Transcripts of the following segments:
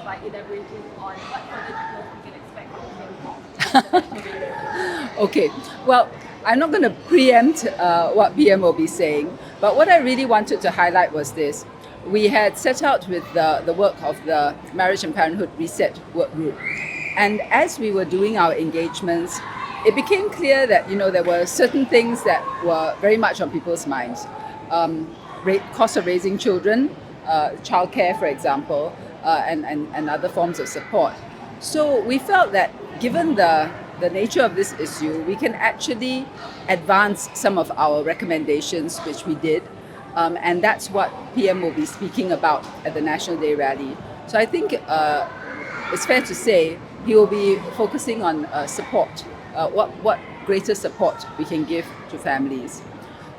by elaborating on what further details we can expect from PM. Okay, well, I'm not going to preempt what PM will be saying, but what I really wanted to highlight was this. We had set out with the work of the Marriage and Parenthood Reset Workgroup. And as we were doing our engagements, it became clear that there were certain things that were very much on people's minds. Cost of raising children, childcare, for example, and other forms of support. So we felt that given the nature of this issue, we can actually advance some of our recommendations, which we did. And that's what PM will be speaking about at the National Day rally. So I think it's fair to say he will be focusing on support, what greater support we can give to families.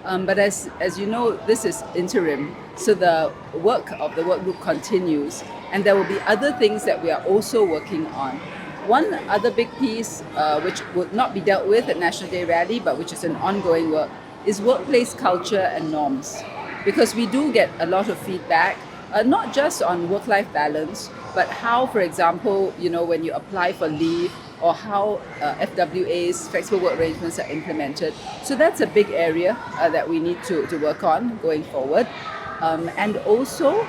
But as you know, this is interim, so the work of the work group continues, and there will be other things that we are also working on. One other big piece, which would not be dealt with at National Day Rally, but which is an ongoing work, is workplace culture and norms. Because we do get a lot of feedback, not just on work-life balance, but how, for example, when you apply for leave, or how FWAs, flexible work arrangements, are implemented. So that's a big area that we need to work on going forward. And also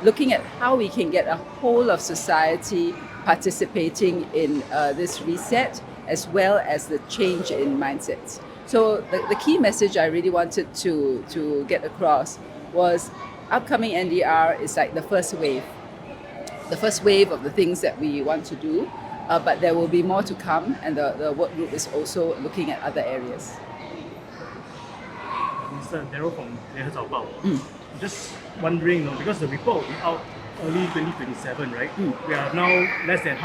looking at how we can get a whole of society participating in this reset, as well as the change in mindsets. So the key message I really wanted to get across was upcoming NDR is like the first wave of the things that we want to do. But there will be more to come, and the work group is also looking at other areas. Mr. Daryl from I'm just wondering, because the report will be out early 2027, right? We are now less than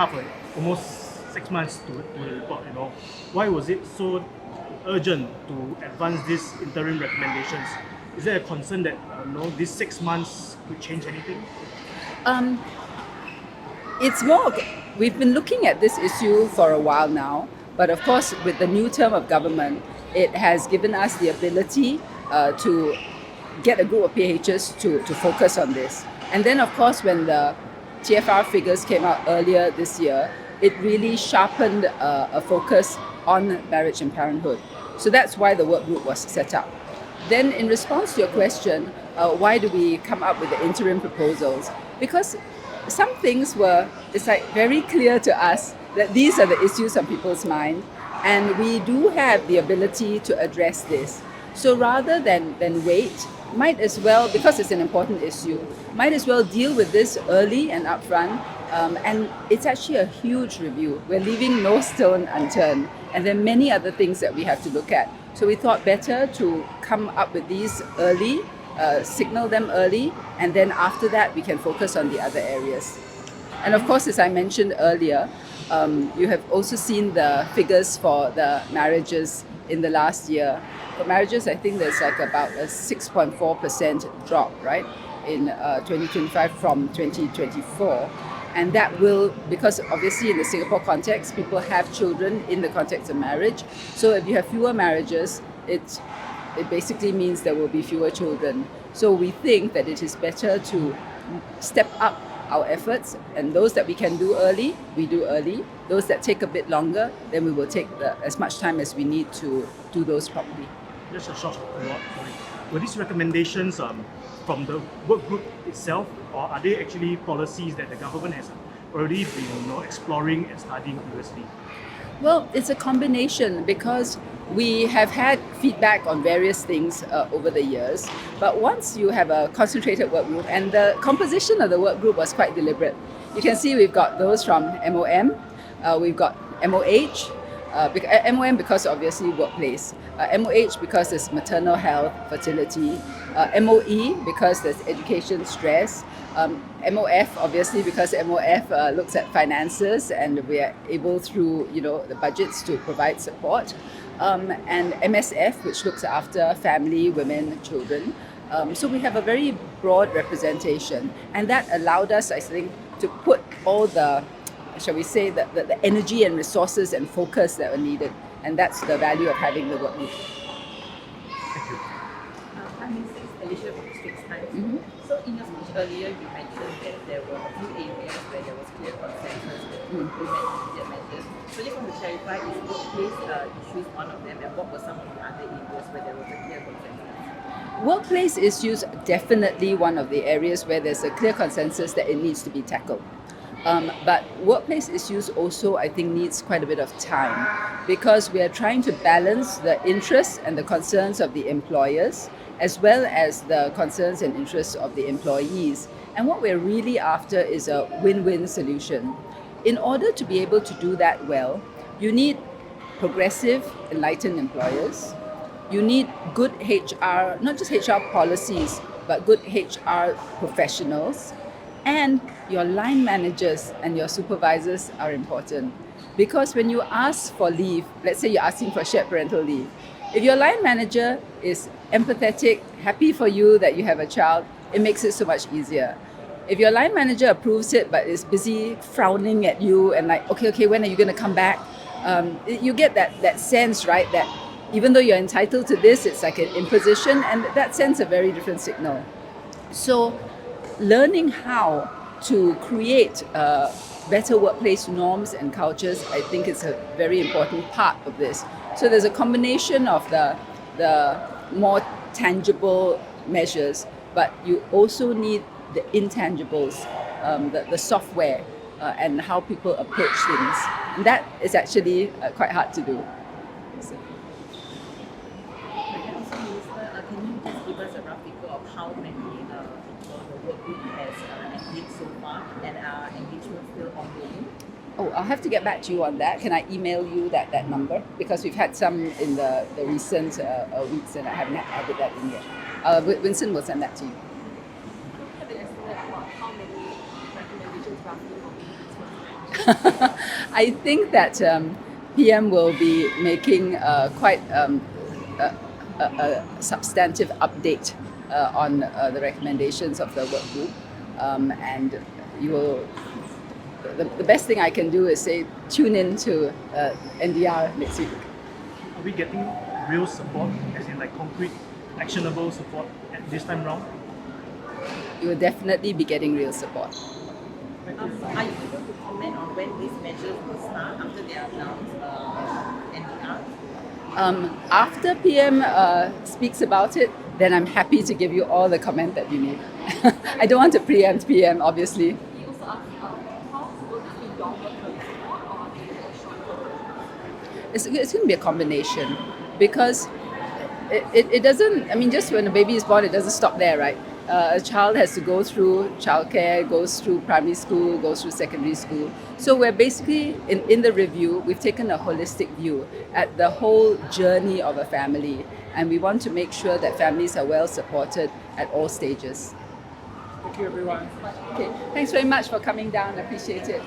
almost 6 months to the report. Why was it so urgent to advance these interim recommendations? Is there a concern that these 6 months could change anything? It's more, we've been looking at this issue for a while now, but of course with the new term of government, it has given us the ability to get a group of PHs to focus on this. And then of course when the TFR figures came out earlier this year, it really sharpened a focus on marriage and parenthood. So that's why the work group was set up. Then in response to your question, why do we come up with the interim proposals? Because some things it's like very clear to us that these are the issues on people's mind, and we do have the ability to address this. So rather than wait, might as well, because it's an important issue, might as well deal with this early and upfront. And it's actually a huge review. We're leaving no stone unturned, and there are many other things that we have to look at. So we thought better to come up with these early, signal them early, and then after that we can focus on the other areas. And of course, as I mentioned earlier, you have also seen the figures for the marriages in the last year. For marriages, I think there's like about a 6.4% drop, right, in 2025 from 2024. And that will, because obviously in the Singapore context, people have children in the context of marriage. So if you have fewer marriages, it basically means there will be fewer children. So we think that it is better to step up our efforts, and those that we can do early, we do early. Those that take a bit longer, then we will take as much time as we need to do those properly. Just a short follow-up. Were these recommendations from the work group itself, or are they actually policies that the government has already been exploring and studying previously? Well, it's a combination, because we have had feedback on various things over the years. But once you have a concentrated work group, and the composition of the work group was quite deliberate. You can see we've got those from MOM, we've got MOH, MOM because obviously workplace, MOH because there's maternal health, fertility, MOE because there's education, stress, MOF obviously because MOF looks at finances, and we are able through the budgets to provide support, and MSF, which looks after family, women, children. So we have a very broad representation, and that allowed us, I think, to put all the, shall we say, the energy and resources and focus that were needed, and that's the value of having the work group. Thank you. Prime Minister Alicia from Straits. Mm-hmm. So in your speech earlier, you mentioned that there were a few areas where there was clear consensus to implement immediate measures. So just want to clarify, is workplace issues one of them, and what were some of the other areas where there was a clear consensus? Workplace issues definitely one of the areas where there's a clear consensus that it needs to be tackled. But workplace issues also, I think, needs quite a bit of time because we are trying to balance the interests and the concerns of the employers as well as the concerns and interests of the employees. And what we're really after is a win-win solution. In order to be able to do that well, you need progressive, enlightened employers. You need good HR, not just HR policies, but good HR professionals. And your line managers and your supervisors are important. Because when you ask for leave, let's say you're asking for shared parental leave, if your line manager is empathetic, happy for you that you have a child, it makes it so much easier. If your line manager approves it but is busy frowning at you and like, okay, when are you going to come back? You get that sense, right, that even though you're entitled to this, it's like an imposition, and that sends a very different signal. So learning how to create better workplace norms and cultures, I think is a very important part of this. So there's a combination of the more tangible measures, but you also need the intangibles, the software, and how people approach things. And that is actually quite hard to do. So. And also, Minister, can you just give us a rough figure of how many people the workgroup has engaged so far, and are engagement still ongoing? Oh, I'll have to get back to you on that. Can I email you that number? Because we've had some in the recent weeks and I haven't added that in yet. Vincent will send that to you. Have an estimate about how many recommendations roughly will be discussed? I think that PM will be making quite a substantive update on the recommendations of the work group, and you will. The best thing I can do is say tune in to NDR next week. Are we getting real support, as in like concrete, actionable support at this time round? You will definitely be getting real support. Are you able to comment on when these measures will start after they are announced NDR? After PM speaks about it, then I'm happy to give you all the comment that you need. I don't want to preempt PM, obviously. He also asked, how will this be longer term support or are they short term? It's going to be a combination because it doesn't, I mean, just when a baby is born, it doesn't stop there, right? A child has to go through childcare, goes through primary school, goes through secondary school. So we're basically, in the review, we've taken a holistic view at the whole journey of a family. And we want to make sure that families are well supported at all stages. Thank you, everyone. Okay, thanks very much for coming down. I appreciate it.